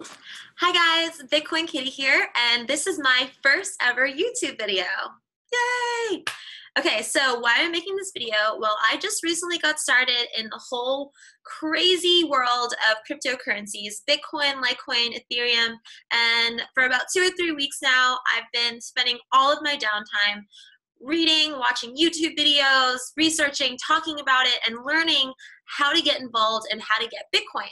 Hi guys, Bitcoin Kitty here, and this is my first ever YouTube video. Yay! Okay, so why am I making this video? Well, I just recently got started in the whole crazy world of cryptocurrencies, Bitcoin, Litecoin, Ethereum, and for about 2 or 3 weeks now, I've been spending all of my downtime reading, watching YouTube videos, researching, talking about it, and learning how to get involved and how to get Bitcoin.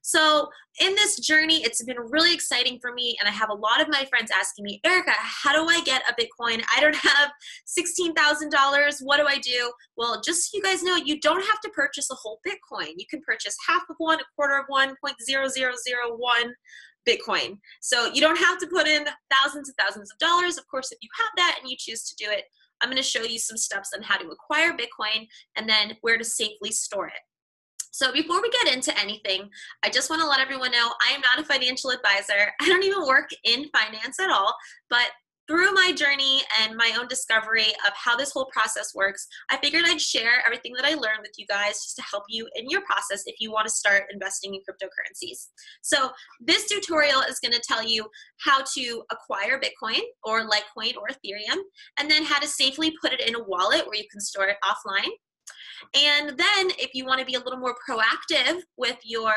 So in this journey, it's been really exciting for me, and I have a lot of my friends asking me, Erica, how do I get a Bitcoin? I don't have $16,000. What do I do? Well, just so you guys know, you don't have to purchase a whole Bitcoin. You can purchase half of one, a quarter of one, 0.0001 Bitcoin. So you don't have to put in thousands and thousands of dollars. Of course, if you have that and you choose to do it, I'm going to show you some steps on how to acquire Bitcoin and then where to safely store it. So before we get into anything, I just want to let everyone know I am not a financial advisor. I don't even work in finance at all, but through my journey and my own discovery of how this whole process works, I figured I'd share everything that I learned with you guys just to help you in your process if you want to start investing in cryptocurrencies. So this tutorial is going to tell you how to acquire Bitcoin or Litecoin or Ethereum, and then how to safely put it in a wallet where you can store it offline. And then if you want to be a little more proactive with your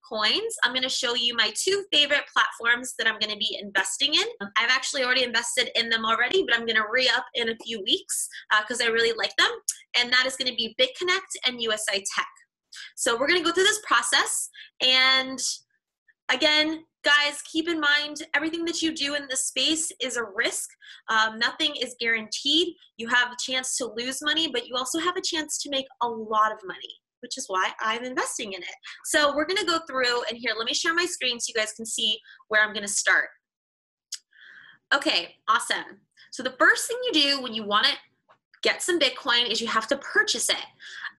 coins, I'm going to show you my 2 favorite platforms that I'm going to be investing in. I've actually already invested in them already, but I'm going to re-up in a few weeks because I really like them. And that is going to be Bitconnect and USI Tech. So we're going to go through this process. And again, guys, keep in mind, everything that you do in this space is a risk. Nothing is guaranteed. You have a chance to lose money, but you also have a chance to make a lot of money, which is why I'm investing in it. So we're gonna go through, and here, let me share my screen so you guys can see where I'm gonna start. Okay, awesome. So the first thing you do when you wanna get some Bitcoin is you have to purchase it.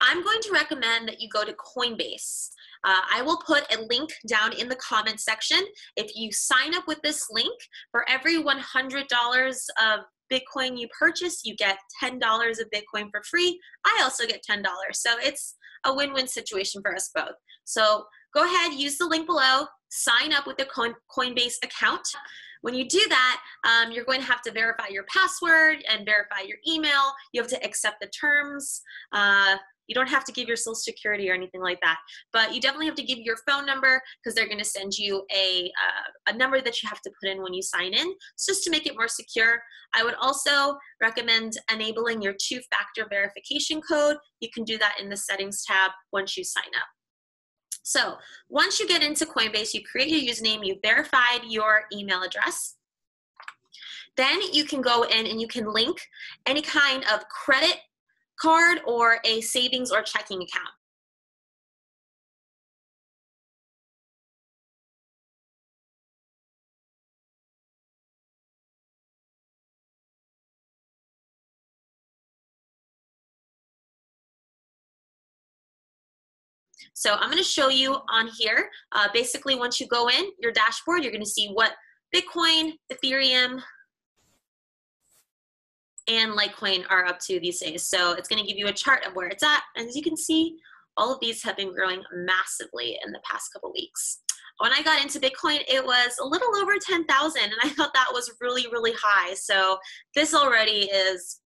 I'm going to recommend that you go to Coinbase. I will put a link down in the comment section. If you sign up with this link, for every $100 of Bitcoin you purchase, you get $10 of Bitcoin for free. I also get $10. So it's a win-win situation for us both. So go ahead, use the link below, sign up with the Coinbase account. When you do that, you're going to have to verify your password and verify your email. You have to accept the terms. You don't have to give your social security or anything like that, but you definitely have to give your phone number because they're going to send you a number that you have to put in when you sign in. It's just to make it more secure. I would also recommend enabling your 2-factor verification code. You can do that in the settings tab once you sign up. So once you get into Coinbase, you create your username, you've verified your email address. Then you can go in and you can link any kind of credit card or a savings or checking account. So I'm going to show you on here, basically once you go in your dashboard, you're going to see what Bitcoin, Ethereum, and Litecoin are up to these days. So it's going to give you a chart of where it's at. And as you can see, all of these have been growing massively in the past couple weeks. When I got into Bitcoin, it was a little over 10,000, and I thought that was really, really high. So this already is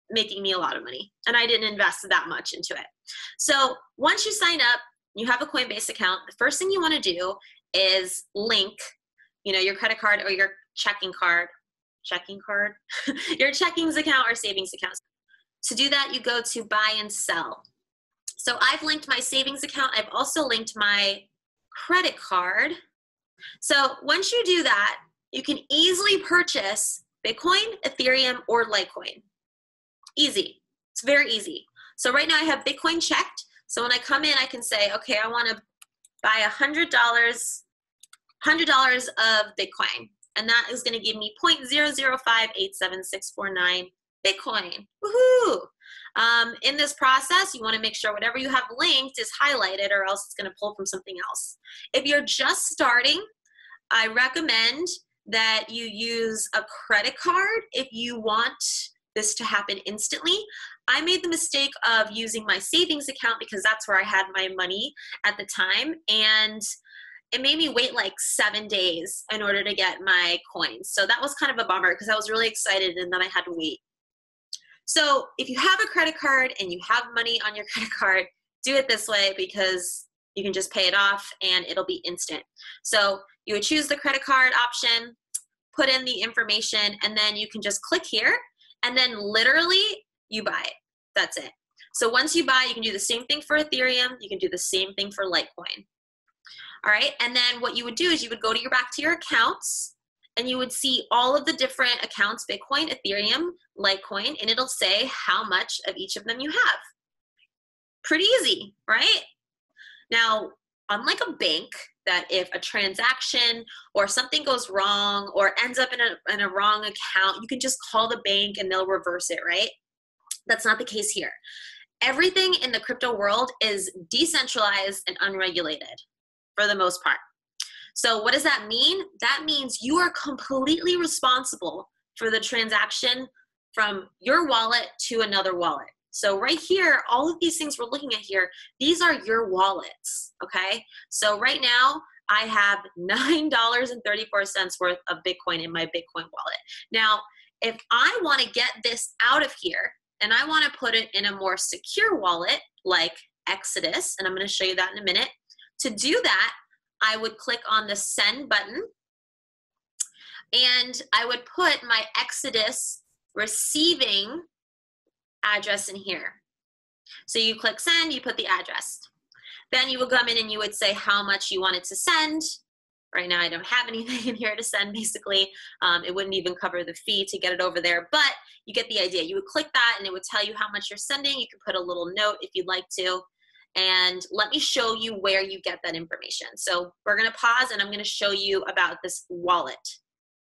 making me a lot of money, and I didn't invest that much into it. So once you sign up, you have a Coinbase account, the first thing you want to do is link, your credit card or your checking card, your checkings account or savings account. To do that, you go to buy and sell. So I've linked my savings account. I've also linked my credit card. So once you do that, you can easily purchase Bitcoin, Ethereum, or Litecoin. Easy. It's very easy. So right now I have Bitcoin checked. So when I come in, I can say, okay, I want to buy $100 of Bitcoin. And that is going to give me 0.005876649 Bitcoin. Woohoo! In this process, you want to make sure whatever you have linked is highlighted, or else it's going to pull from something else. If you're just starting, I recommend that you use a credit card if you want this to happen instantly. I made the mistake of using my savings account because that's where I had my money at the time, and it made me wait like 7 days in order to get my coins. So that was kind of a bummer because I was really excited and then I had to wait. So if you have a credit card and you have money on your credit card, do it this way because you can just pay it off and it'll be instant. So you would choose the credit card option, put in the information, and then you can just click here and then literally you buy it. That's it. So once you buy, you can do the same thing for Ethereum. You can do the same thing for Litecoin. All right, and then what you would do is you would go back to your accounts and you would see all of the different accounts, Bitcoin, Ethereum, Litecoin, and it'll say how much of each of them you have. Pretty easy, right? Now, unlike a bank, that if a transaction or something goes wrong or ends up in a wrong account, you can just call the bank and they'll reverse it, right? That's not the case here. Everything in the crypto world is decentralized and unregulated for the most part. So what does that mean? That means you are completely responsible for the transaction from your wallet to another wallet. So right here, all of these things we're looking at here, these are your wallets, okay? So right now, I have $9.34 worth of Bitcoin in my Bitcoin wallet. Now, if I want to get this out of here and I want to put it in a more secure wallet like Exodus, and I'm going to show you that in a minute, to do that, I would click on the send button and I would put my Exodus receiving address in here. So you click send, you put the address. Then you would come in and you would say how much you wanted to send. Right now I don't have anything in here to send basically. It wouldn't even cover the fee to get it over there, but you get the idea. You would click that and it would tell you how much you're sending. You can put a little note if you'd like to. And let me show you where you get that information. So we're gonna pause and I'm gonna show you about this wallet.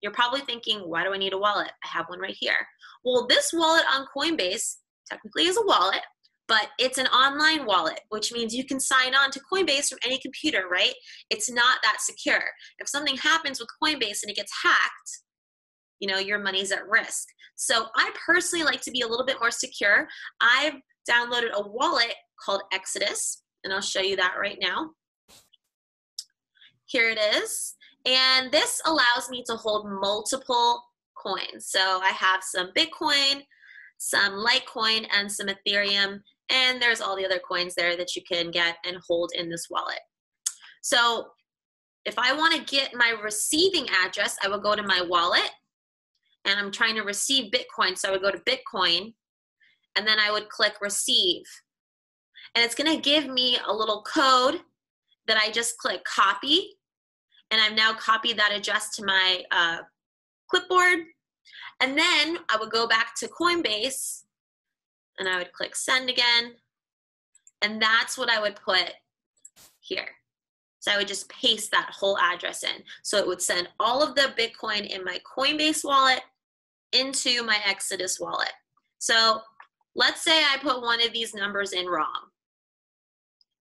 You're probably thinking, why do I need a wallet? I have one right here. Well, this wallet on Coinbase technically is a wallet, but it's an online wallet, which means you can sign on to Coinbase from any computer, right? It's not that secure. If something happens with Coinbase and it gets hacked, you know, your money's at risk. So I personally like to be a little bit more secure. I've downloaded a wallet called Exodus, and I'll show you that right now. Here it is. And this allows me to hold multiple coins. So I have some Bitcoin, some Litecoin, and some Ethereum, and there's all the other coins there that you can get and hold in this wallet. So if I want to get my receiving address, I will go to my wallet, and I'm trying to receive Bitcoin, so I would go to Bitcoin, and then I would click receive. And it's going to give me a little code that I just click copy, and I've now copied that address to my clipboard. And then I would go back to Coinbase and I would click send again. And that's what I would put here. So I would just paste that whole address in. So it would send all of the Bitcoin in my Coinbase wallet into my Exodus wallet. So let's say I put one of these numbers in wrong.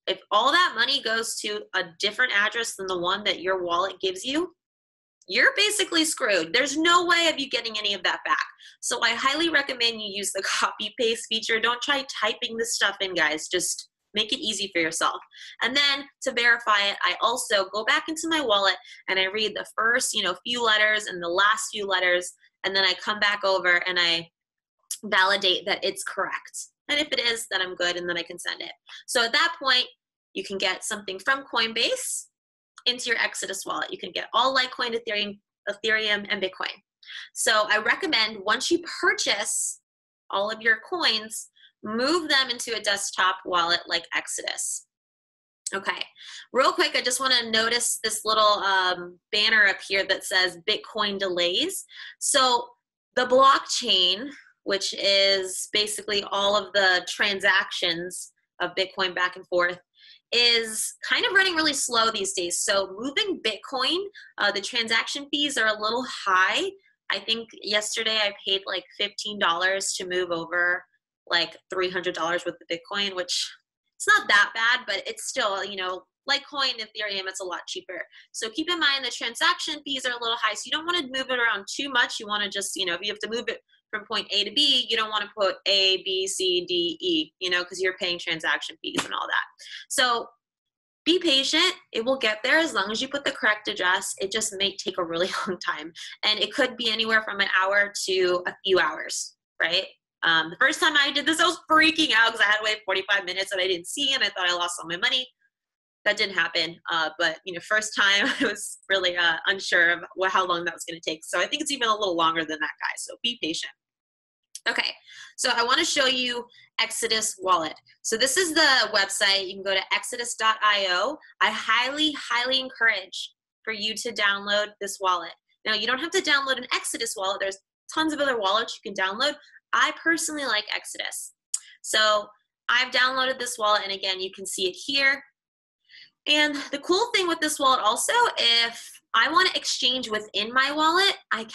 If all that money goes to a different address than the one that your wallet gives you, you're basically screwed. There's no way of you getting any of that back. So I highly recommend you use the copy paste feature. Don't try typing this stuff in, guys. Just make it easy for yourself. And then to verify it, I also go back into my wallet and I read the first, few letters and the last few letters, and then I come back over and I validate that it's correct. And if it is, then I'm good, and then I can send it. So at that point, you can get something from Coinbase into your Exodus wallet. You can get all Litecoin, Ethereum, and Bitcoin. So I recommend once you purchase all of your coins, move them into a desktop wallet like Exodus. Okay, real quick, I just want to notice this little banner up here that says Bitcoin delays. So the blockchain, which is basically all of the transactions of Bitcoin back and forth, is kind of running really slow these days. So moving Bitcoin, the transaction fees are a little high. I think yesterday I paid like $15 to move over like $300 worth of Bitcoin, which it's not that bad, but it's still, Litecoin, Ethereum, it's a lot cheaper. So keep in mind the transaction fees are a little high. So you don't want to move it around too much. You want to just, if you have to move it from point A to B, you don't want to put A, B, C, D, E, because you're paying transaction fees and all that. So Be patient. It will get there as long as you put the correct address. It just may take a really long time. And it could be anywhere from an hour to a few hours, right? The first time I did this, I was freaking out because I had to wait 45 minutes and I didn't see, and I thought I lost all my money. That didn't happen. But first time I was really unsure of how long that was going to take. So I think it's even a little longer than that, guys. So be patient. Okay, so I want to show you Exodus Wallet. So this is the website. You can go to exodus.io. I highly, highly encourage for you to download this wallet. Now, you don't have to download an Exodus wallet. There's tons of other wallets you can download. I personally like Exodus. So I've downloaded this wallet, and again, you can see it here. And the cool thing with this wallet also, if I want to exchange within my wallet, I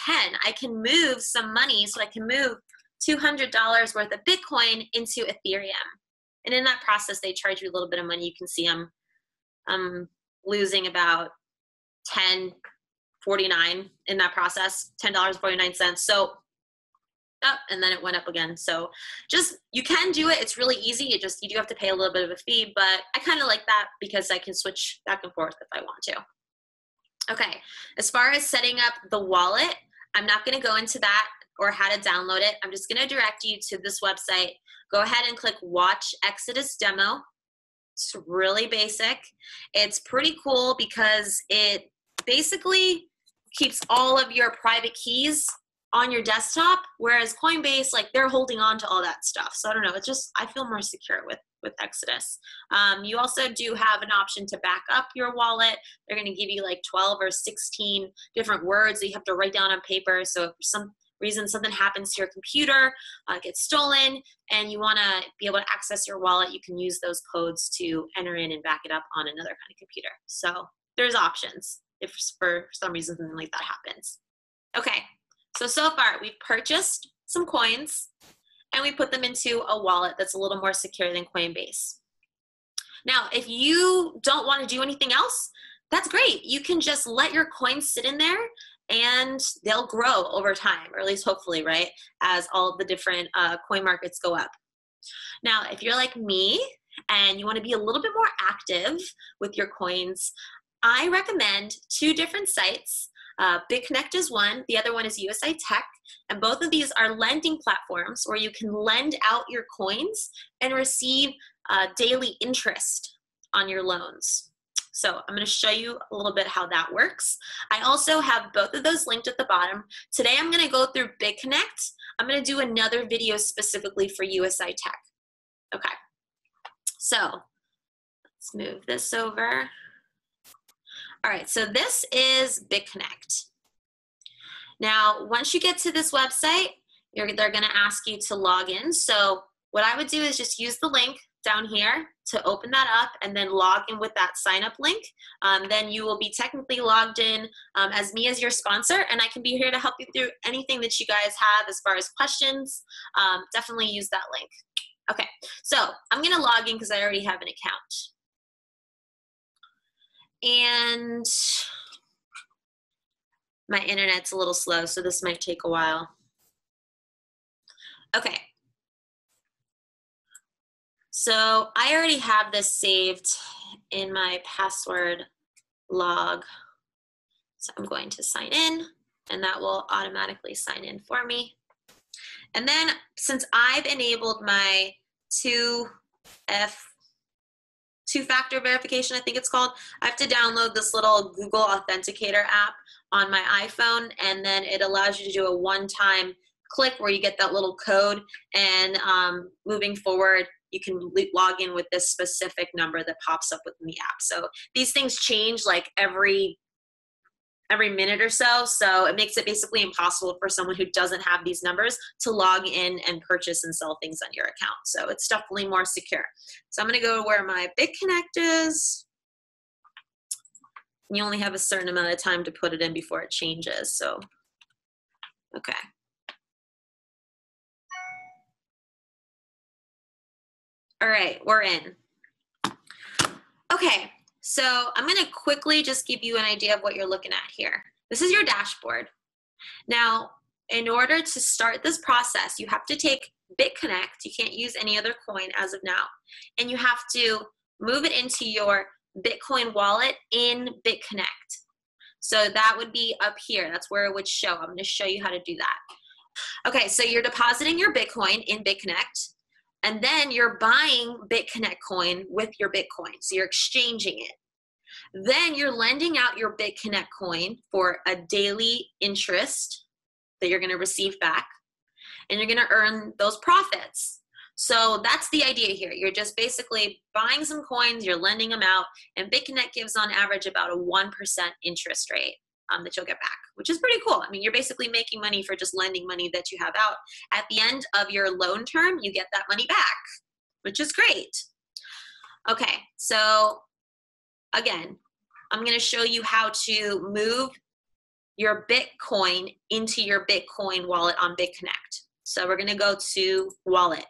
can move some money. So I can move $200 worth of Bitcoin into Ethereum. And in that process, they charge you a little bit of money. You can see I'm losing about $10.49 in that process, $10.49. So up, and then it went up again. So you can do it. It's really easy. You do have to pay a little bit of a fee, but I kind of like that because I can switch back and forth if I want to. Okay, as far as setting up the wallet, I'm not going to go into that or how to download it. I'm just going to direct you to this website. Go ahead and click Watch Exodus Demo. It's really basic. It's pretty cool because it basically keeps all of your private keys on your desktop, whereas Coinbase, like, they're holding on to all that stuff. So I don't know, it's just, I feel more secure with Exodus. You also do have an option to back up your wallet. They're going to give you like 12 or 16 different words that you have to write down on paper. So if for some reason something happens to your computer, gets stolen, and you want to be able to access your wallet, you can use those codes to enter in and back it up on another kind of computer. So there's options if for some reason something like that happens. Okay, so far we've purchased some coins and we put them into a wallet that's a little more secure than Coinbase. Now, if you don't want to do anything else, that's great. You can just let your coins sit in there and they'll grow over time, or at least hopefully, right, as all of the different coin markets go up. Now, if you're like me and you want to be a little bit more active with your coins, I recommend two different sites. Bitconnect is one, the other one is USI Tech, and both of these are lending platforms where you can lend out your coins and receive daily interest on your loans. So I'm going to show you a little bit how that works. I also have both of those linked at the bottom. Today I'm going to go through Bitconnect. I'm going to do another video specifically for USI Tech. Okay, so let's move this over. All right, so this is Bitconnect. Now, once you get to this website, they're going to ask you to log in. So what I would do is just use the link down here to open that up and then log in with that sign up link. Then you will be technically logged in as me as your sponsor, and I can be here to help you through anything that you guys have as far as questions. Definitely use that link. Okay, so I'm going to log in because I already have an account. And my internet's a little slow, so this might take a while. Okay. So I already have this saved in my password log. So I'm going to sign in, and that will automatically sign in for me. And then since I've enabled my two-factor verification, I think it's called, I have to download this little Google Authenticator app on my iPhone, and then it allows you to do a one-time click where you get that little code, and moving forward, you can log in with this specific number that pops up within the app. So these things change like every minute or so, so it makes it basically impossible for someone who doesn't have these numbers to log in and purchase and sell things on your account. So it's definitely more secure. So I'm going to go to where my Bitconnect is. You only have a certain amount of time to put it in before it changes. So, okay. All right, we're in. Okay, so I'm going to quickly just give you an idea of what you're looking at here. This is your dashboard. Now, in order to start this process, you have to take Bitconnect. You can't use any other coin as of now. And you have to move it into your Bitcoin wallet in Bitconnect. So that would be up here. That's where it would show. I'm going to show you how to do that. Okay, so you're depositing your Bitcoin in Bitconnect, and then you're buying Bitconnect coin with your Bitcoin. So you're exchanging it. Then you're lending out your Bitconnect coin for a daily interest that you're going to receive back, and you're going to earn those profits. So that's the idea here. You're just basically buying some coins, you're lending them out, and Bitconnect gives on average about a 1% interest rate that you'll get back, which is pretty cool. I mean, you're basically making money for just lending money that you have out. At the end of your loan term, you get that money back, which is great. Okay, so again, I'm going to show you how to move your Bitcoin into your Bitcoin wallet on Bitconnect. So we're going to go to wallet.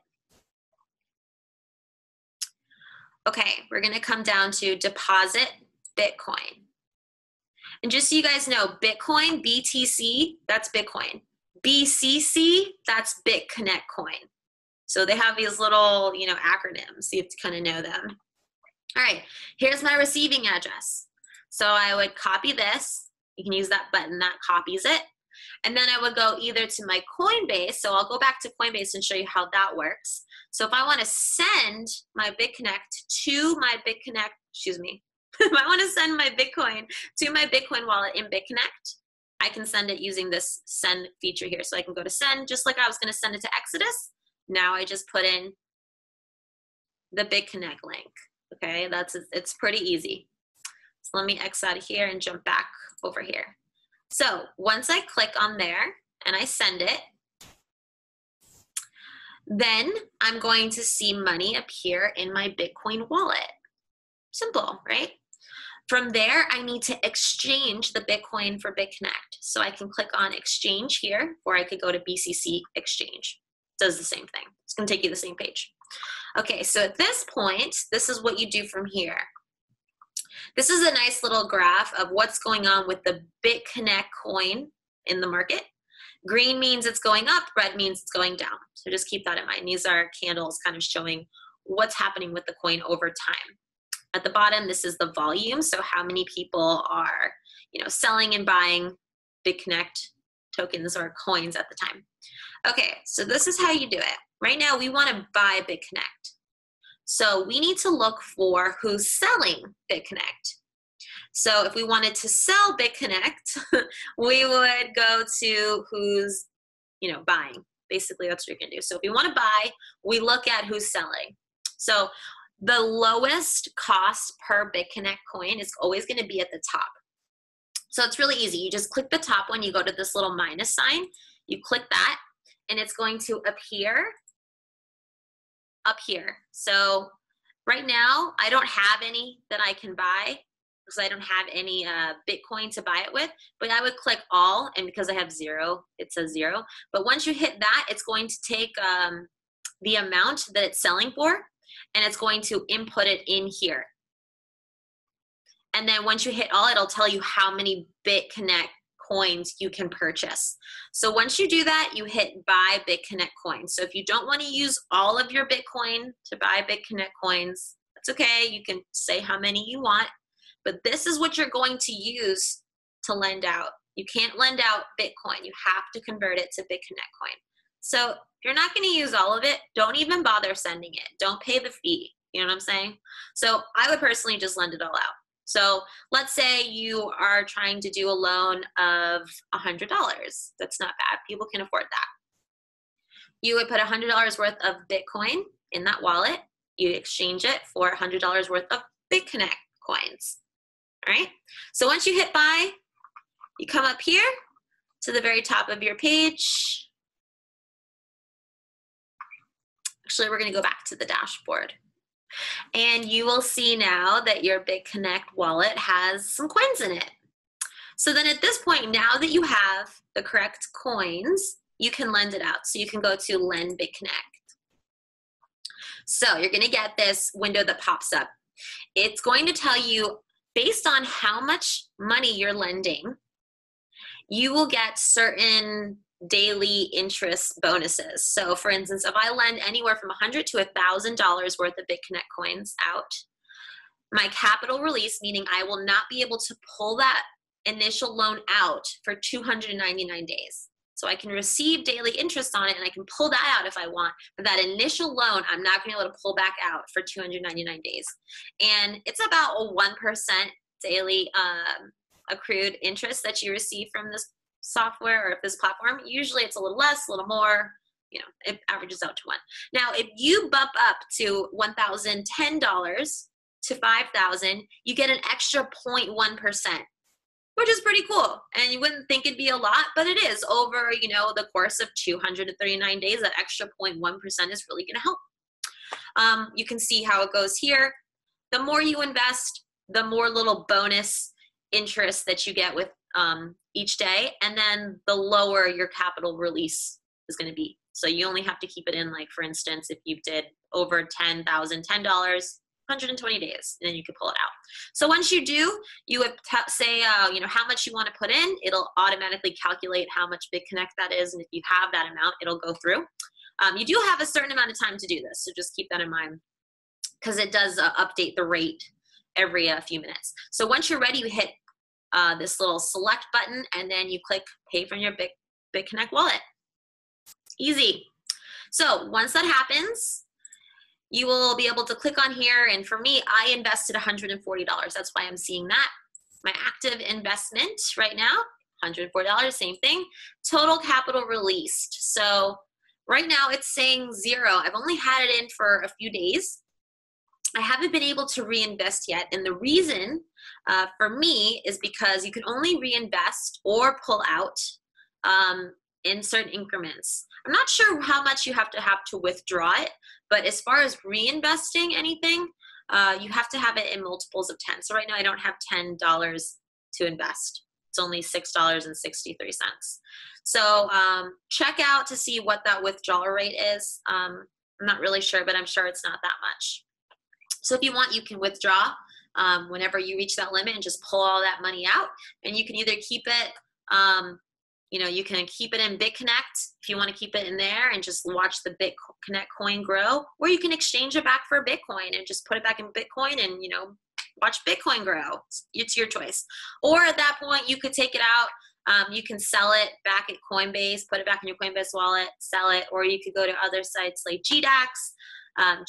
Okay, we're going to come down to deposit Bitcoin. And just so you guys know, Bitcoin, BTC, that's Bitcoin. BCC, that's Bitconnect coin. So they have these little, acronyms. You have to kind of know them. All right, here's my receiving address. So I would copy this. You can use that button that copies it. And then I would go either to my Coinbase. So I'll go back to Coinbase and show you how that works. So if I want to send my Bitconnect to my Bitconnect, if I want to send my Bitcoin to my Bitcoin wallet in Bitconnect, I can send it using this send feature here. So I can go to send, just like I was going to send it to Exodus. Now I just put in the Bitconnect link. Okay, it's pretty easy. So let me X out of here and jump back over here. So once I click on there and I send it, then I'm going to see money appear in my Bitcoin wallet. Simple, right? From there, I need to exchange the Bitcoin for Bitconnect. So I can click on exchange here, or I could go to BCC exchange. It does the same thing. It's going to take you to the same page. Okay, so at this point, this is what you do from here. This is a nice little graph of what's going on with the Bitconnect coin in the market. Green means it's going up, red means it's going down. So just keep that in mind. These are candles kind of showing what's happening with the coin over time. At the bottom, this is the volume, so how many people are, selling and buying Bitconnect tokens or coins at the time. Okay, so this is how you do it. Right now, we want to buy Bitconnect. So we need to look for who's selling Bitconnect. So if we wanted to sell Bitconnect, we would go to who's, buying. Basically, that's what you're going to do. So if we want to buy, we look at who's selling. So the lowest cost per Bitconnect coin is always going to be at the top. So it's really easy. You just click the top one. You go to this little minus sign. You click that, and it's going to appear up here. So right now, I don't have any that I can buy because I don't have any Bitcoin to buy it with, but I would click all, and because I have 0, it says 0. But once you hit that, it's going to take the amount that it's selling for, and it's going to input it in here. And then once you hit all, it'll tell you how many Bitconnect coins you can purchase. So once you do that, you hit buy Bitconnect coins. So if you don't want to use all of your Bitcoin to buy Bitconnect coins, that's okay. You can say how many you want, but this is what you're going to use to lend out. You can't lend out Bitcoin. You have to convert it to Bitconnect coin. So if you're not going to use all of it, don't even bother sending it. Don't pay the fee. You know what I'm saying? So I would personally just lend it all out. So let's say you are trying to do a loan of $100. That's not bad. People can afford that. You would put $100 worth of Bitcoin in that wallet. You exchange it for $100 worth of Bitconnect coins. All right? So once you hit buy, you come up here to the very top of your page. Actually, we're going to go back to the dashboard. And you will see now that your Bitconnect wallet has some coins in it. So then at this point, now that you have the correct coins, you can lend it out. So you can go to Lend Bitconnect. So you're going to get this window that pops up. It's going to tell you, based on how much money you're lending, you will get certain daily interest bonuses. So for instance, if I lend anywhere from $100 to $1,000 worth of Bitconnect coins out, my capital release, meaning I will not be able to pull that initial loan out for 299 days. So I can receive daily interest on it and I can pull that out if I want, but that initial loan, I'm not gonna be able to pull back out for 299 days. And it's about a 1% daily accrued interest that you receive from this software or this platform. Usually it's a little less, a little more, you know, it averages out to 1. Now, if you bump up to $1,010 to $5,000, you get an extra 0.1%. Which is pretty cool. And you wouldn't think it'd be a lot, but it is. Over, you know, the course of 239 days, that extra 0.1% is really gonna help. You can see how it goes here. The more you invest, the more little bonus interest that you get with each day, and then the lower your capital release is gonna be. So you only have to keep it in, like for instance, if you did over $10,010, 120 days, and then you can pull it out. So once you do, you would say, you know, how much you want to put in. It'll automatically calculate how much Bitconnect that is, and if you have that amount, it'll go through. You do have a certain amount of time to do this, so just keep that in mind, because it does update the rate every few minutes. So once you're ready, you hit this little select button, and then you click Pay from your Bitconnect wallet. Easy. So once that happens, you will be able to click on here, and for me, I invested $140. That's why I'm seeing that. My active investment right now, $104, same thing. Total capital released. So right now it's saying 0. I've only had it in for a few days. I haven't been able to reinvest yet, and the reason for me is because you can only reinvest or pull out in certain increments. I'm not sure how much you have to withdraw it, but as far as reinvesting anything, you have to have it in multiples of 10. So right now I don't have $10 to invest. It's only $6.63. So check out to see what that withdrawal rate is. I'm not really sure, but I'm sure it's not that much. So if you want, you can withdraw whenever you reach that limit and just pull all that money out. And you can either keep it, you know, you can keep it in Bitconnect if you want to keep it in there and just watch the Bitconnect coin grow, or you can exchange it back for Bitcoin and just put it back in Bitcoin and, you know, watch Bitcoin grow. It's your choice. Or at that point, you could take it out. You can sell it back at Coinbase, put it back in your Coinbase wallet, sell it, or you could go to other sites like GDAX,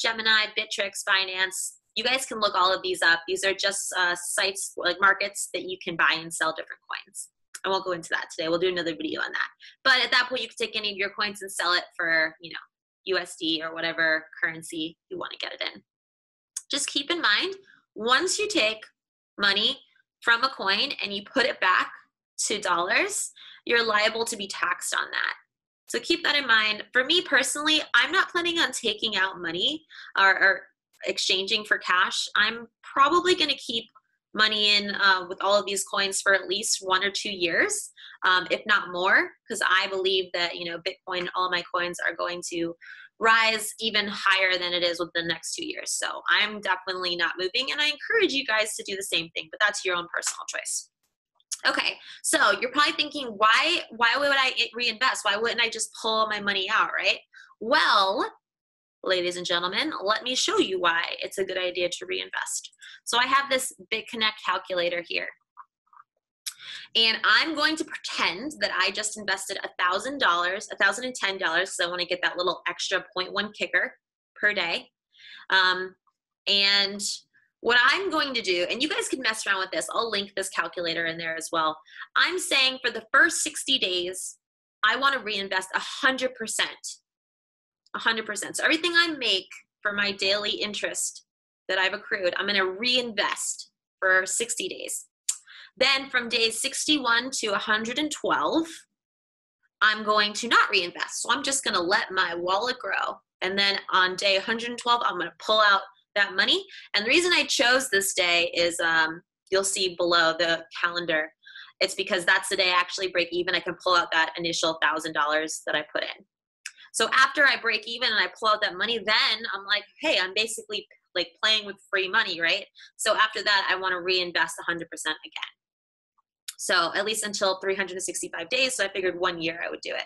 Gemini, Bittrex, Binance. You guys can look all of these up. These are just sites like markets that you can buy and sell different coins. I won't go into that today. We'll do another video on that. But at that point, you can take any of your coins and sell it for, you know, USD or whatever currency you want to get it in. Just keep in mind, once you take money from a coin and you put it back to dollars, you're liable to be taxed on that. So keep that in mind. For me personally, I'm not planning on taking out money or exchanging for cash. I'm probably going to keep money in with all of these coins for at least 1 or 2 years, if not more, because I believe that, you know, Bitcoin, all my coins are going to rise even higher than it is within the next 2 years. So I'm definitely not moving, and I encourage you guys to do the same thing, but that's your own personal choice. Okay, so you're probably thinking, why would I reinvest? Why wouldn't I just pull my money out, right? Well, ladies and gentlemen, let me show you why it's a good idea to reinvest. So I have this Bitconnect calculator here. And I'm going to pretend that I just invested $1,010, because I want to get that little extra 0.1 kicker per day. And what I'm going to do, and you guys can mess around with this, I'll link this calculator in there as well. I'm saying for the first 60 days, I want to reinvest 100%. 100%. So everything I make for my daily interest that I've accrued, I'm going to reinvest for 60 days. Then from days 61 to 112, I'm going to not reinvest. So I'm just going to let my wallet grow. And then on day 112, I'm going to pull out that money. And the reason I chose this day is you'll see below the calendar. It's because that's the day I actually break even. I can pull out that initial $1,000 that I put in. So after I break even and I pull out that money, then I'm like, hey, I'm basically like playing with free money, right? So after that, I want to reinvest 100% again. So at least until 365 days. So I figured 1 year I would do it.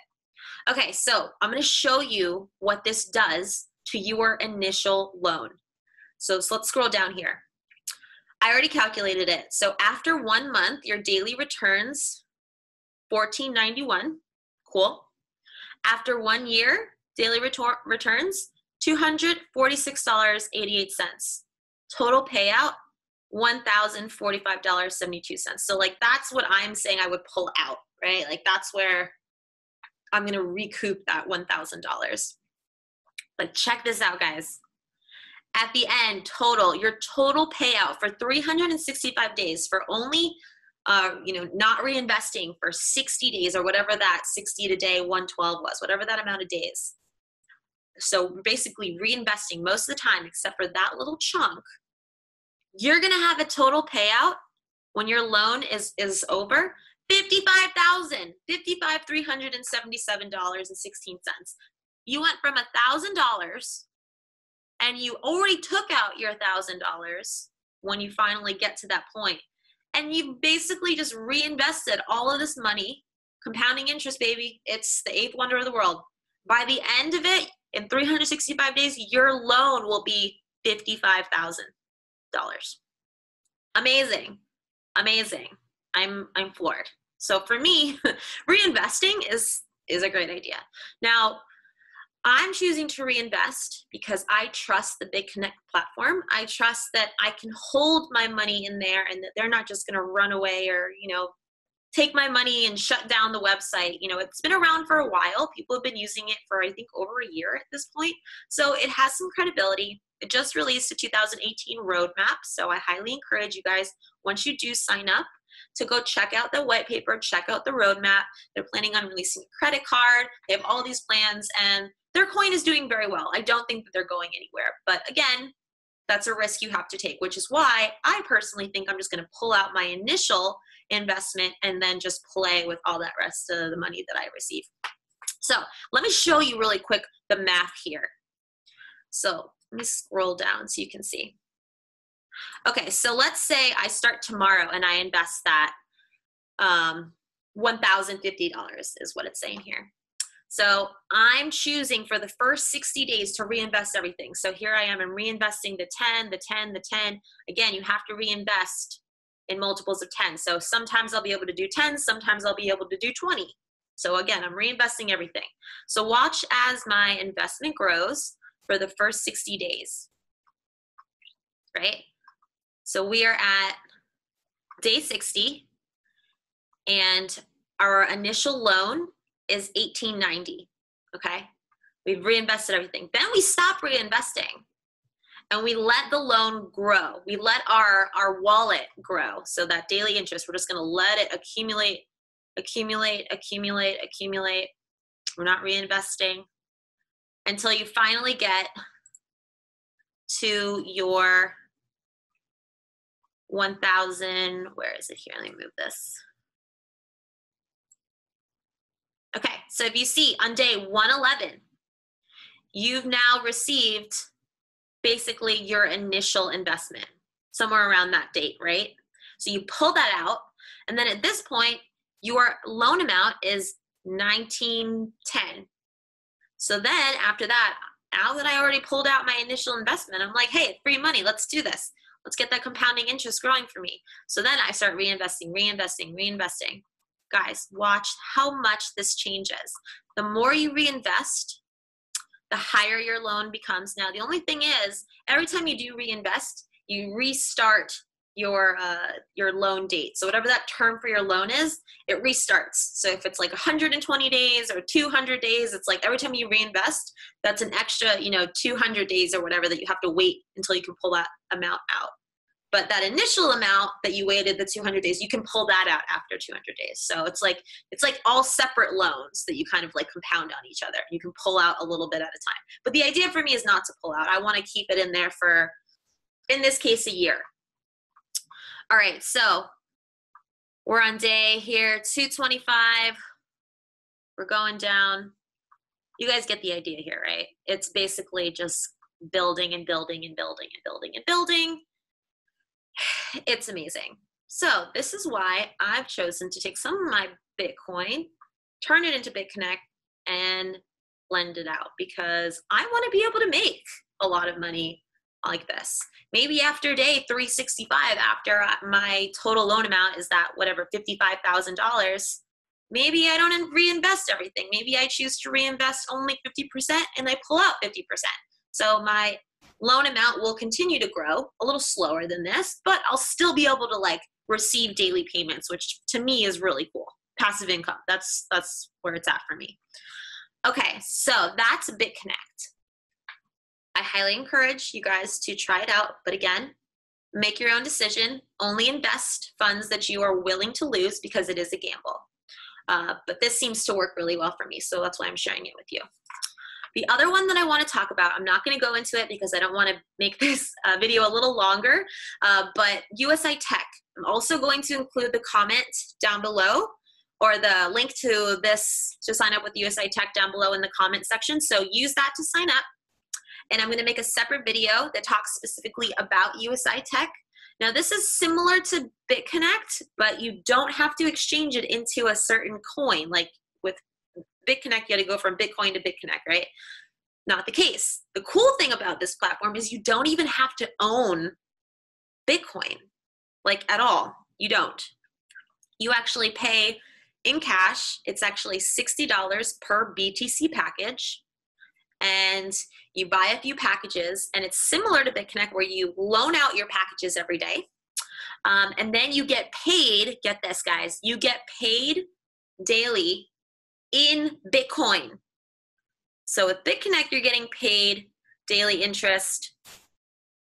Okay, so I'm going to show you what this does to your initial loan. So let's scroll down here. I already calculated it. So after 1 month, your daily returns $14.91. Cool. After 1 year, daily returns $246.88. Total payout $1,045.72. So like that's what I'm saying I would pull out, right? Like that's where I'm going to recoup that $1,000. But check this out, guys. At the end, your total payout for 365 days for only, not reinvesting for 60 days or whatever that 60 to day 112 was, whatever that amount of days. So basically reinvesting most of the time, except for that little chunk, you're going to have a total payout when your loan is over, $55,377.16. You went from $1,000 and you already took out your $1,000 when you finally get to that point. And you basically just reinvested all of this money, compounding interest, baby. It's the eighth wonder of the world. By the end of it, in 365 days, your loan will be $55,000. Amazing. Amazing. I'm floored. So for me, reinvesting is a great idea. Now, I'm choosing to reinvest because I trust the Bitconnect platform. I trust that I can hold my money in there and that they're not just going to run away or, take my money and shut down the website. It's been around for a while. People have been using it for, I think, over a year at this point. So it has some credibility. It just released a 2018 roadmap. So I highly encourage you guys, once you do sign up, to go check out the white paper, check out the roadmap. They're planning on releasing a credit card. They have all these plans and their coin is doing very well. I don't think that they're going anywhere. But again, that's a risk you have to take, which is why I personally think I'm just going to pull out my initial investment and then just play with all that rest of the money that I receive. So let me show you really quick the math here. So let me scroll down so you can see. Okay, so let's say I start tomorrow and I invest that $1,050 is what it's saying here. So I'm choosing for the first 60 days to reinvest everything. So here I am, I'm reinvesting the 10, the 10, the 10. Again, you have to reinvest in multiples of 10. So sometimes I'll be able to do 10, sometimes I'll be able to do 20. So again, I'm reinvesting everything. So watch as my investment grows for the first 60 days, right? So we are at day 60 and our initial loan is $1,890, okay? We've reinvested everything. Then we stop reinvesting and we let the loan grow. We let our wallet grow. So that daily interest, we're just gonna let it accumulate, accumulate, accumulate, accumulate. We're not reinvesting until you finally get to your 1,000, where is it here? Let me move this. Okay, so if you see on day 111, you've now received basically your initial investment, somewhere around that date, right? So you pull that out, and then at this point, your loan amount is $1,910. So then after that, now that I already pulled out my initial investment, I'm like, hey, free money, let's do this. Let's get that compounding interest growing for me. So then I start reinvesting, reinvesting, reinvesting. Guys, watch how much this changes. The more you reinvest, the higher your loan becomes. Now, the only thing is, every time you do reinvest, you restart your loan date. So whatever that term for your loan is, it restarts. So if it's like 120 days or 200 days, it's like every time you reinvest, that's an extra, 200 days or whatever that you have to wait until you can pull that amount out. But that initial amount that you waited, the 200 days, you can pull that out after 200 days. So it's like all separate loans that you kind of like compound on each other. You can pull out a little bit at a time. But the idea for me is not to pull out. I want to keep it in there for, in this case, a year. All right, so we're on day here, 225. We're going down. You guys get the idea here, right? It's basically just building and building and building and building and building. It's amazing. So this is why I've chosen to take some of my Bitcoin, turn it into Bitconnect, and blend it out, because I want to be able to make a lot of money like this. Maybe after day 365, after my total loan amount is that whatever, $55,000, maybe I don't reinvest everything. Maybe I choose to reinvest only 50% and I pull out 50%. So my loan amount will continue to grow a little slower than this, but I'll still be able to like receive daily payments, which to me is really cool. Passive income, that's where it's at for me. Okay, so that's Bitconnect. I highly encourage you guys to try it out, but again, make your own decision. Only invest funds that you are willing to lose because it is a gamble. But this seems to work really well for me, so that's why I'm sharing it with you. The other one that I want to talk about, I'm not going to go into it because I don't want to make this video a little longer, but USI Tech. I'm also going to include the comment down below, or the link to this to sign up with USI Tech down below in the comment section. So use that to sign up. And I'm going to make a separate video that talks specifically about USI Tech. Now this is similar to Bitconnect, but you don't have to exchange it into a certain coin. Like with Bitconnect, you got to go from Bitcoin to Bitconnect, right? Not the case. The cool thing about this platform is you don't even have to own Bitcoin, like at all. You don't. You actually pay in cash. It's actually $60 per BTC package. And you buy a few packages, and it's similar to Bitconnect where you loan out your packages every day. And then you get paid, get this guys, you get paid daily in Bitcoin. So with Bitconnect, you're getting paid daily interest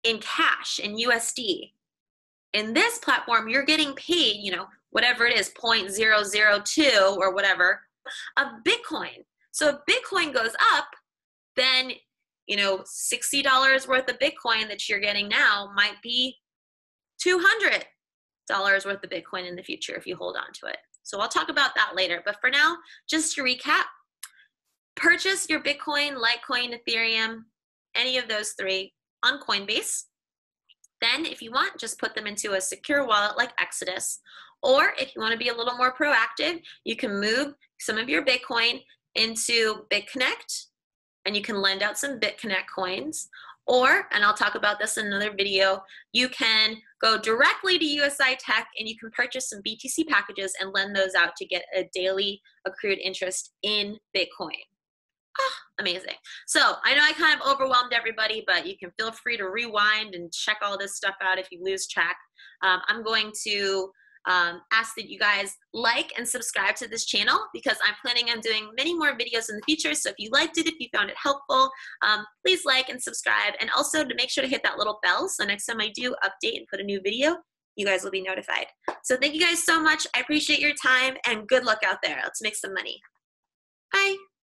in cash, in USD. In this platform, you're getting paid, you know, whatever it is, 0.002 or whatever, of Bitcoin. So if Bitcoin goes up, then, you know, $60 worth of Bitcoin that you're getting now might be $200 worth of Bitcoin in the future if you hold on to it. So I'll talk about that later. But for now, just to recap, purchase your Bitcoin, Litecoin, Ethereum, any of those three on Coinbase. Then if you want, just put them into a secure wallet like Exodus. Or if you want to be a little more proactive, you can move some of your Bitcoin into Bitconnect, and you can lend out some Bitconnect coins. Or, and I'll talk about this in another video, you can go directly to USI Tech and you can purchase some BTC packages and lend those out to get a daily accrued interest in Bitcoin. Oh, amazing. So I know I kind of overwhelmed everybody, but you can feel free to rewind and check all this stuff out if you lose track. I'm going to ask that you guys like and subscribe to this channel because I'm planning on doing many more videos in the future. So if you liked it, if you found it helpful, please like and subscribe. And also to make sure to hit that little bell so next time I do update and put a new video, you guys will be notified. So thank you guys so much. I appreciate your time and good luck out there. Let's make some money.